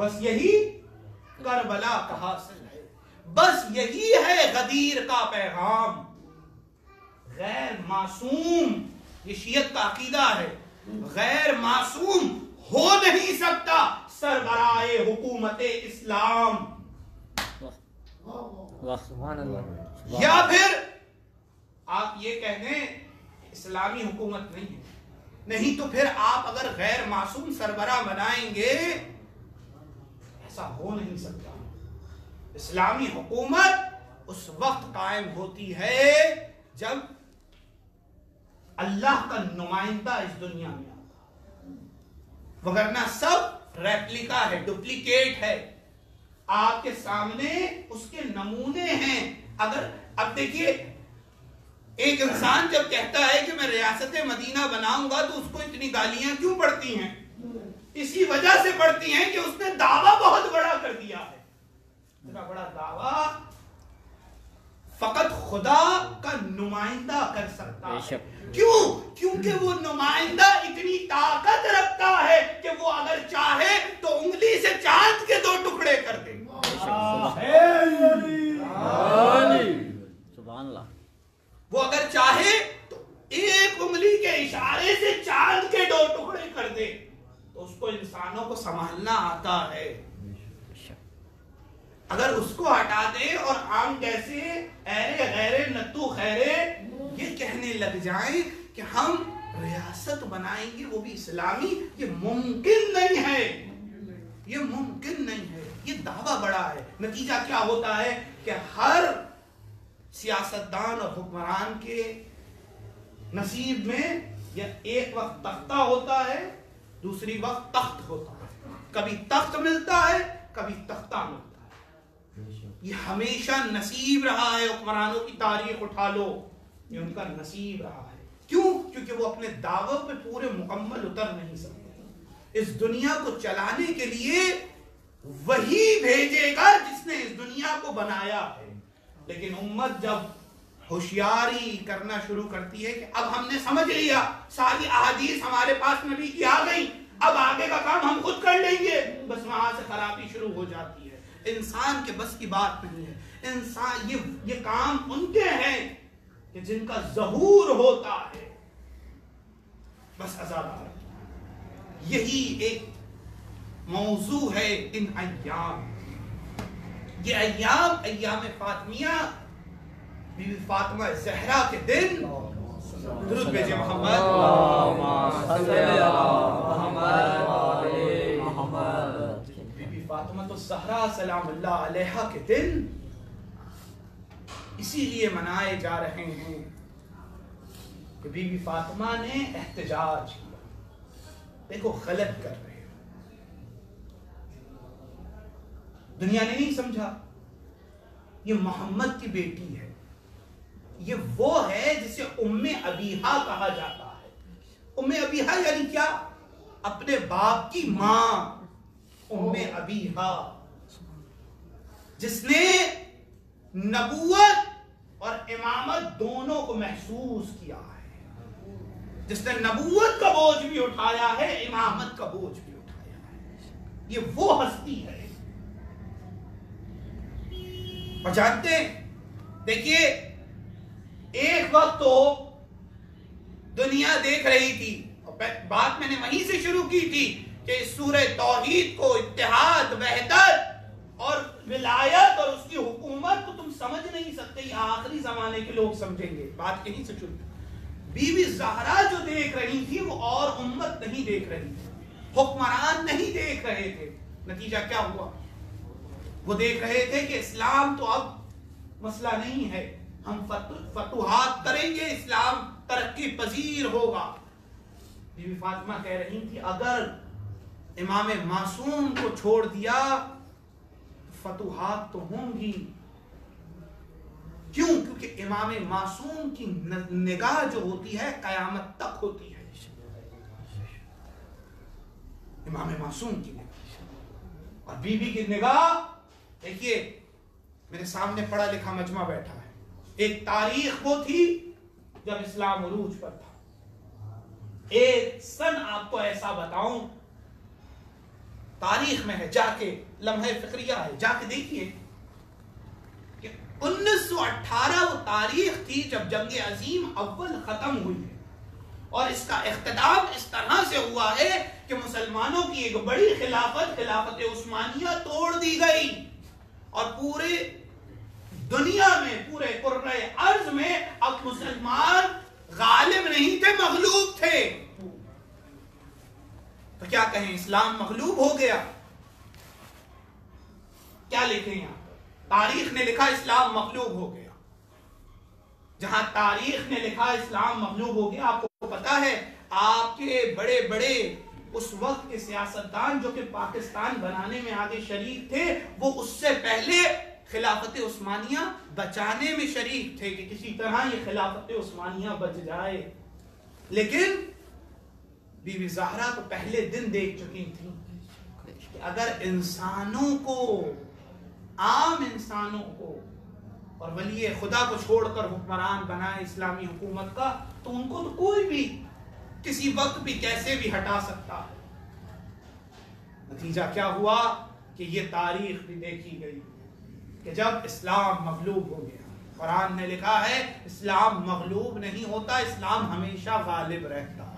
بس یہی کربلا کا حاصل ہے، بس یہی ہے غدیر کا پیغام. غیر معصوم، یہ شیعت کا عقیدہ ہے، غیر معصوم ہو نہیں سکتا سربراہ حکومت اسلام. یا پھر آپ یہ کہہ دیں اسلامی حکومت نہیں ہے، نہیں تو پھر آپ اگر غیر معصوم سربراہ بنائیں گے، ایسا ہو نہیں سکتا. اسلامی حکومت اس وقت قائم ہوتی ہے جب اللہ کا نمائندہ اس دنیا میں آتا، وگرنہ سب ریپلیکا ہے، ڈپلیکیٹ ہے. آپ کے سامنے اس کے نمونے ہیں. اگر اب دیکھیے، ایک انسان جب کہتا ہے کہ میں ریاست مدینہ بناؤں گا تو اس کو اتنی گالیاں کیوں پڑتی ہیں؟ اسی وجہ سے پڑتی ہیں کہ اس نے دعویٰ بہت بڑا کر دیا ہے. اتنا بڑا دعویٰ فقط خدا کا نمائندہ کر سکتا ہے. کیوں؟ کیونکہ وہ نمائندہ اتنی طاقت رکھتا ہے کہ وہ اگر چاہے تو انگلی سے چاند کے 2 ٹکڑے کر دے. وہ اگر چاہے تو ایک انگلی کے اشارے سے چاند کے 2 ٹکڑے کر دے. تو اس کو انسانوں کو سنبھالنا آتا ہے. اگر اس کو ہٹا دے اور عام جیسے ایرے غیرے نتو خیرے یہ کہنے لگ جائیں کہ ہم ریاست بنائیں گے وہ بھی اسلامی، یہ ممکن نہیں ہے. یہ ممکن نہیں ہے. یہ دعویٰ بڑا ہے. نتیجہ کیا ہوتا ہے کہ ہر سیاستدان اور حکمران کے نصیب میں یا ایک وقت تختہ ہوتا ہے، دوسری وقت تخت ہوتا ہے. کبھی تخت ملتا ہے، کبھی تختہ ملتا ہے. یہ ہمیشہ نصیب رہا ہے. حکمرانوں کی تاریخ اٹھا لو، یہ ان کا نصیب رہا ہے. کیوں؟ کیونکہ وہ اپنے دعووں پہ پورے مکمل اتر نہیں سکتے. اس دنیا کو چلانے کے لیے وہی بھیجے گا جس نے اس دنیا کو بنایا ہے. لیکن امت جب ہوشیاری کرنا شروع کرتی ہے کہ اب ہم نے سمجھ لیا، ساری احادیث ہمارے پاس نبی کی آ گئی، اب آگے کا کام ہم خود کر لیں گے، بس وہاں سے خرابی شروع ہو جاتی ہے. انسان کے بس کی بات نہیں ہے. انسان یہ کام ان کے ہیں کہ جن کا ظہور ہوتا ہے، بس عذاب. یہی ایک موضوع ہے ان ایام. یہ ایام، ایام فاطمیہ، بی بی فاطمہ زہرا کے دن. درود بھیجے محمد. بی بی فاطمہ تو زہرا سلام اللہ علیہا کے دن اسی لیے منائے جا رہے ہیں کہ بی بی فاطمہ نے احتجاج کیا. دیکھو غلط کر رہے، دنیا نے نہیں سمجھا یہ محمد کی بیٹی ہے. یہ وہ ہے جسے ام ابیہا کہا جاتا ہے. ام ابیہا یعنی کیا؟ اپنے باپ کی ماں. ام ابیہا جس نے نبوت اور امامت دونوں کو محسوس کیا ہے، جس نے نبوت کا بوجھ بھی اٹھایا ہے، امامت کا بوجھ بھی اٹھایا ہے. یہ وہ ہستی ہے. اور جانتے ہیں، دیکھیے ایک وقت تو دنیا دیکھ رہی تھی، بات میں نے وہیں سے شروع کی تھی کہ اس سورہ توحید کو، اتحاد، وحدت اور ولایت اور اس کی حکومت کو تم سمجھ نہیں سکتے. یہ آخری زمانے کے لوگ سمجھیں گے. بات یہیں سے شروع. بی بی زہرا جو دیکھ رہی تھی وہ اور امت نہیں دیکھ رہی تھی، حکمران نہیں دیکھ رہے تھے. نتیجہ کیا ہوا؟ وہ دیکھ رہے تھے کہ اسلام تو اب مسئلہ نہیں ہے، ہم فتوحات کریں گے، اسلام ترقی پذیر ہوگا. بی بی فاطمہ کہہ رہی تھی اگر امام معصوم کو چھوڑ دیا فتوحات تو ہوں گی. کیوں؟ کیونکہ امام معصوم کی نگاہ جو ہوتی ہے قیامت تک ہوتی ہے. امام معصوم کی نگاہ اور بی بی کی نگاہ. دیکھیے میرے سامنے پڑھا لکھا مجمع بیٹھا ہے. ایک تاریخ وہ تھی جب اسلام عروج پر تھا. ایک سن آپ کو ایسا بتاؤں تاریخ میں ہے، جا کے لمحہ فکریہ ہے، جا کے دیکھیے کہ 1918 وہ تاریخ تھی جب جنگ عظیم اول ختم ہوئی ہے، اور اس کا اختتام اس طرح سے ہوا ہے کہ مسلمانوں کی ایک بڑی خلافت عثمانیہ توڑ دی گئی، اور پورے دنیا میں، پورے قرۂ ارض میں اب مسلمان غالب نہیں تھے، مغلوب تھے۔ تو کیا کہیں، اسلام مغلوب ہو گیا؟ کیا لکھیں یہاں؟ تاریخ نے لکھا اسلام مغلوب ہو گیا۔ جہاں تاریخ نے لکھا اسلام مغلوب ہو گیا، آپ کو پتا ہے آپ کے بڑے بڑے اس وقت کے سیاستدان جو کہ پاکستان بنانے میں آگے شریک تھے، وہ اس سے پہلے خلافت عثمانیہ بچانے میں شریک تھے کہ کسی طرح یہ خلافت عثمانیہ بچ جائے، لیکن بی بی زہرا تو پہلے دن دیکھ چکی تھی کہ اگر انسانوں کو، عام انسانوں کو اور ولی خدا کو چھوڑ کر حکمران بنائے اسلامی حکومت کا، تو ان کو تو کوئی بھی کسی وقت بھی کیسے بھی ہٹا سکتا ہے۔ نتیجہ کیا ہوا کہ یہ تاریخ بھی دیکھی گئی کہ جب اسلام مغلوب ہو گیا، قرآن نے لکھا ہے اسلام مغلوب نہیں ہوتا، اسلام ہمیشہ غالب رہتا ہے۔